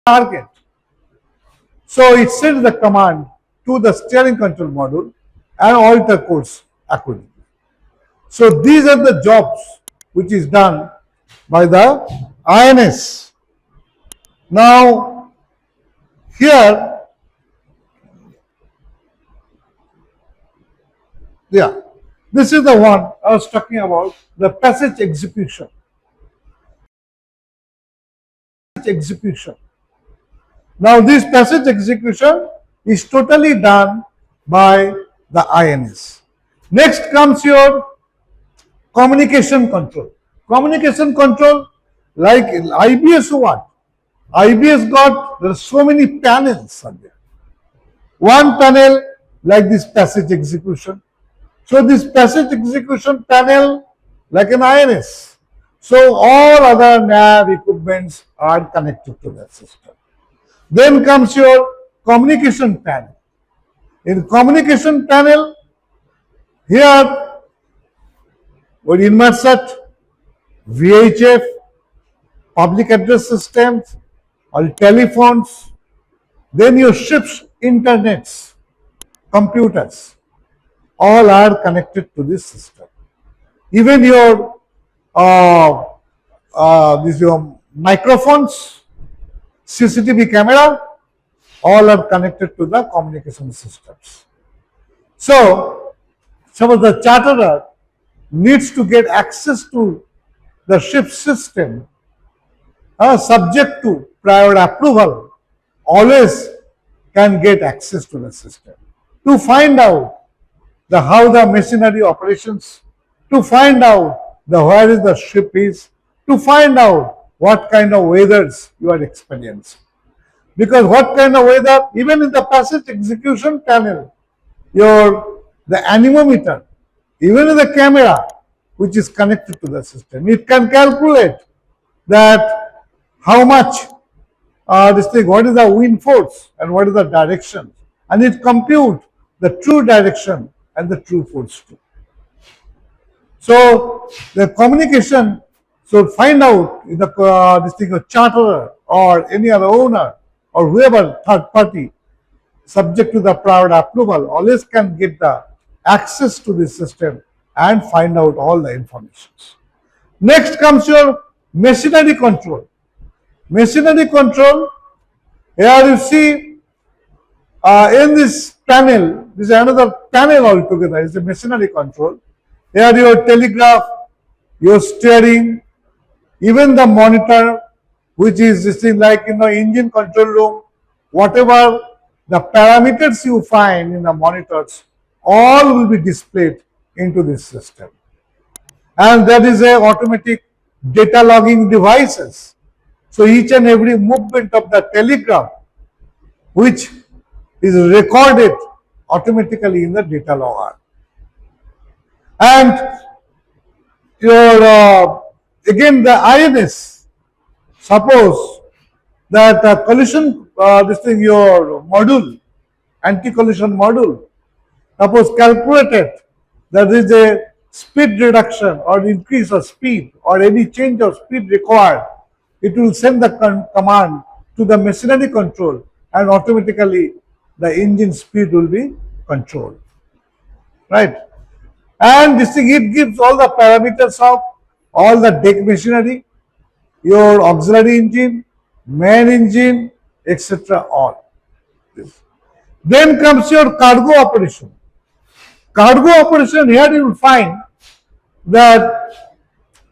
target. So it sends the command to the steering control module and alter course accordingly. So these are the jobs which is done by the INS. Now here, yeah, this is the one I was talking about, the passage execution. Now this passage execution is totally done by the INS. Next comes your communication control. Communication control, like IBS what? IBS got, there are so many panels on there. One panel like this passage execution. So this passage execution panel like an INS. So all other nav equipments are connected to that system. Then comes your communication panel. In communication panel, here with Inmarsat, VHF, public address systems, or telephones, then your ships, internets, computers, all are connected to this system. Even your these your microphones, CCTV camera, all are connected to the communication systems. So, suppose the charterer needs to get access to the ship system, subject to prior approval, always can get access to the system to find out how the machinery operations, to find out where is the ship is, to find out what kind of weathers you are experiencing. Because what kind of weather, even in the passage execution panel, the anemometer, even in the camera which is connected to the system, it can calculate that how much what is the wind force and what is the direction, and it compute the true direction and the true force too. So the communication, so find out if the charterer or any other owner or whoever third party subject to the prior approval always can get the access to this system and find out all the information. Next comes your machinery control. Machinery control, here you see in this panel, this is another panel altogether, is the machinery control. Here your telegraph, your steering, even the monitor, which is this thing like engine control room, whatever the parameters you find in the monitors, all will be displayed into this system. And that is a automatic data logging devices. So each and every movement of the telegraph, which is recorded automatically in the data logger. And your again the INS, suppose that collision your module, anti-collision module, suppose calculated that there is a speed reduction or increase of speed or any change of speed required, it will send the command to the machinery control and automatically the engine speed will be controlled, right? And this thing, it gives all the parameters of all the deck machinery, your auxiliary engine, main engine, etc. all. Then comes your cargo operation. Cargo operation, here you will find that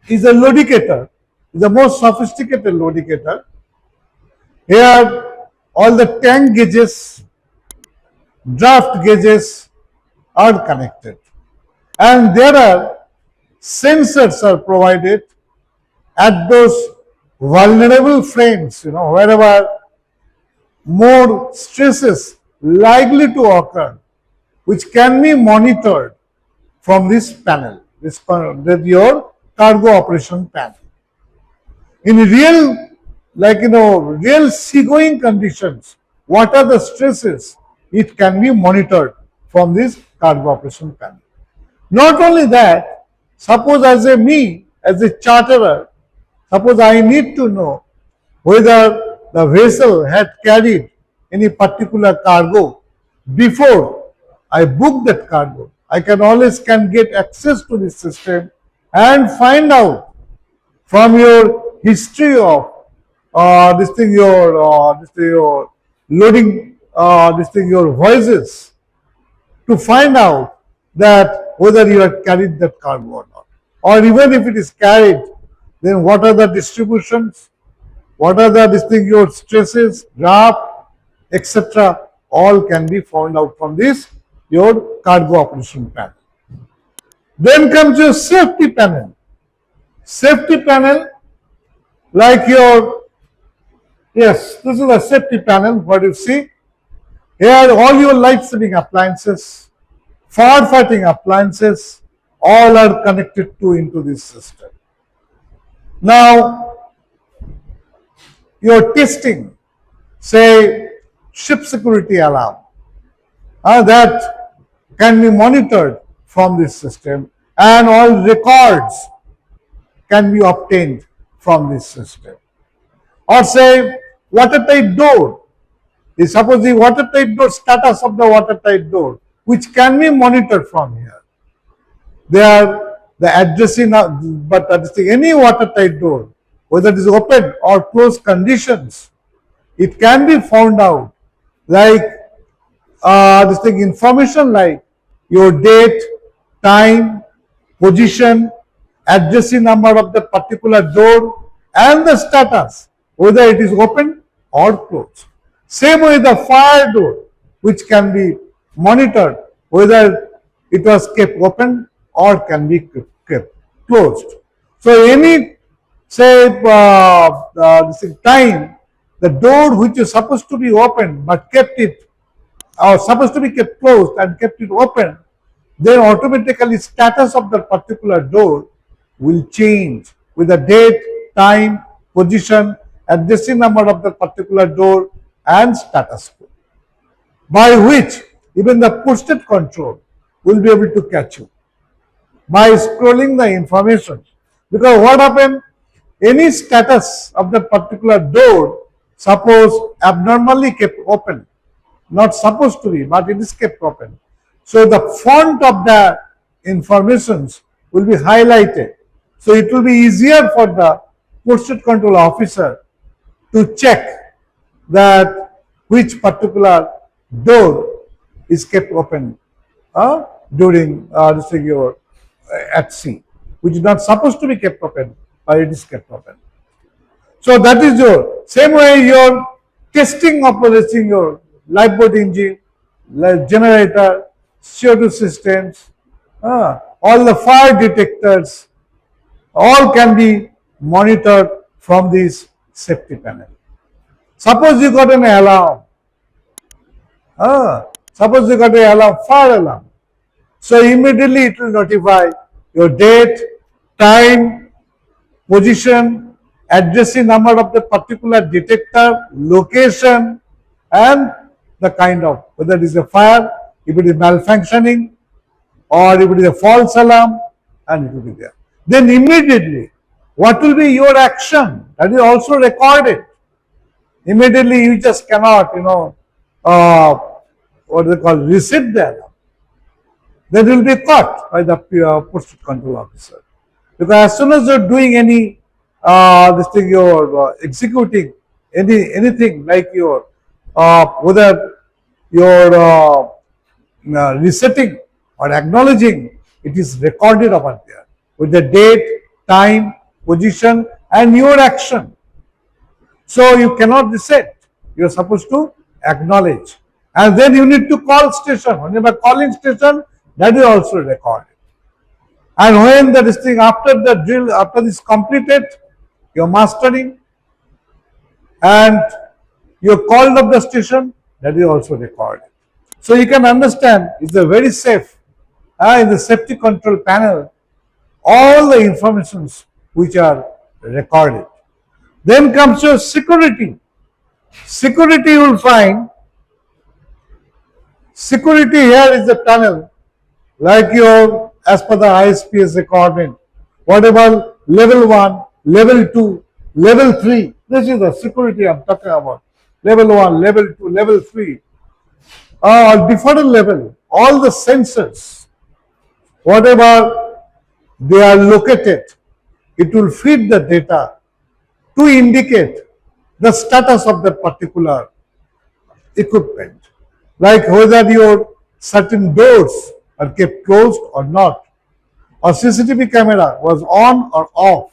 is a lodicator, is the most sophisticated lodicator. Here all the tank gauges, draft gauges are connected, and there are sensors are provided at those vulnerable frames, wherever more stresses likely to occur, which can be monitored from this panel, your cargo operation panel. In real, real seagoing conditions, what are the stresses? It can be monitored from this cargo operation panel. Not only that, suppose as a charterer, suppose I need to know whether the vessel had carried any particular cargo before I book that cargo. I can always get access to this system and find out from your history of your loading your voices to find out that whether you have carried that cargo or not. Or even if it is carried, then what are the distributions, what are the your stresses, draft, etc. All can be found out from this your cargo operation panel. Then comes your safety panel. Safety panel, like your, yes, this is a safety panel, what you see. Here all your life-saving appliances, firefighting appliances, all are connected to into this system. Now, your testing, say ship security alarm, that can be monitored from this system, and all records can be obtained from this system. Or say watertight door. Suppose the watertight door, status of the watertight door, which can be monitored from here. They are the addressing, but any watertight door, whether it is open or closed conditions, it can be found out, like information like your date, time, position, addressing number of the particular door, and the status, whether it is open or closed. Same with the fire door, which can be monitored whether it was kept open or can be kept closed. So any, say time, the door which is supposed to be open but kept it, or supposed to be kept closed and kept it open, then automatically status of the particular door will change with the date, time, position, addressing number of the particular door, and status code, by which even the posted control will be able to catch you by scrolling the information. Because what happened, any status of the particular door, suppose abnormally kept open, not supposed to be, but it is kept open. So the font of the informations will be highlighted. So it will be easier for the posted control officer to check that which particular door is kept open during your at sea, which is not supposed to be kept open, but it is kept open. So that is your, same way your testing of your lifeboat engine, generator, CO2 systems, all the fire detectors, all can be monitored from this safety panel. Suppose you got an alarm, suppose you got an alarm, fire alarm. So immediately it will notify your date, time, position, addressing number of the particular detector, location, and the kind of, whether it is a fire, if it is malfunctioning, or if it is a false alarm, and it will be there. Then immediately, what will be your action? That is also recorded. Immediately you just cannot, what they call, reset the alarm. Then you will be caught by the posted control officer. Because as soon as you are doing any, you're executing anything like your, whether you're resetting or acknowledging, it is recorded over there with the date, time, position, and your action. So you cannot reset. You are supposed to acknowledge. And then you need to call station. When you are calling station, that is also recorded. And when this thing, after the drill, after this completed, your mastering, and you called up the station, that is also recorded. So you can understand, it's a very safe. In the safety control panel, all the informations which are recorded. Then comes your security. Security, you will find, security here is the panel, like your, as per the ISPS requirement, whatever level 1, level 2, level 3, This is the security I'm talking about. Level 1, level 2, level 3, different level. All the sensors, whatever they are located, it will feed the data to indicate the status of that particular equipment, like whether your certain doors are kept closed or not, or CCTV camera was on or off,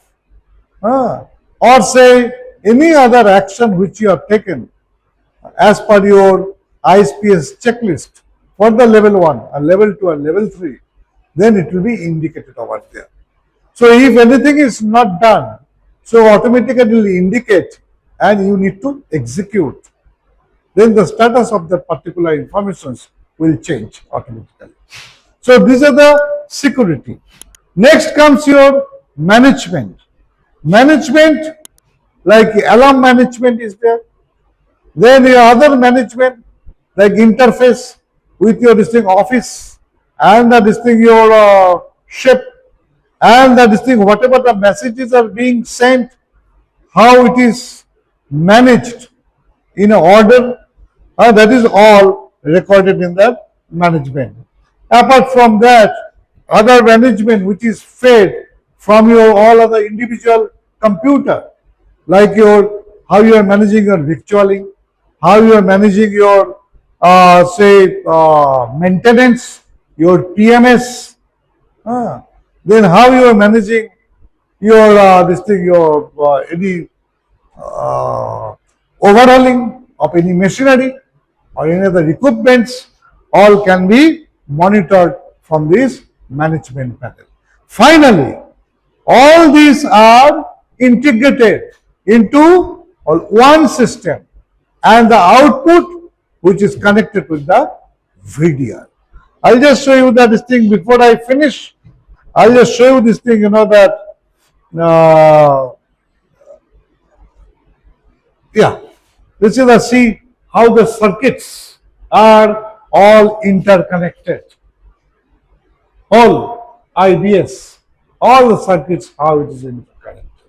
or say any other action which you have taken as per your ISPS checklist for the level 1 and level 2 and level 3, then it will be indicated over there. So if anything is not done, so automatically it will indicate and you need to execute. Then the status of that particular informations will change automatically. So these are the security. Next comes your management. Management, like alarm management is there. Then your other management, like interface with your distinct office and the distinct your ship and the distinct whatever the messages are being sent, how it is managed in a order, that is all recorded in the management. Apart from that, other management which is fed from your all other individual computer, like your how you are managing your virtualing, how you are managing your say maintenance, your PMS, then how you are managing your this thing, your any overhauling of any machinery or any other equipments, all can be monitored from this management panel. Finally, all these are integrated into one system and the output which is connected with the VDR. I'll just show you that this thing before I finish. I'll just show you this thing, that yeah, this is a see how the circuits are all interconnected. All IBS, all the circuits, how it is interconnected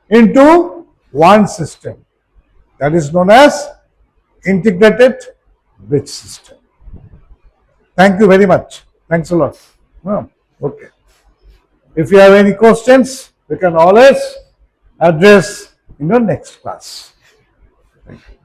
into one system. That is known as integrated bridge system. Thank you very much. Thanks a lot. Okay. If you have any questions, we can always address in the next class. Thank you.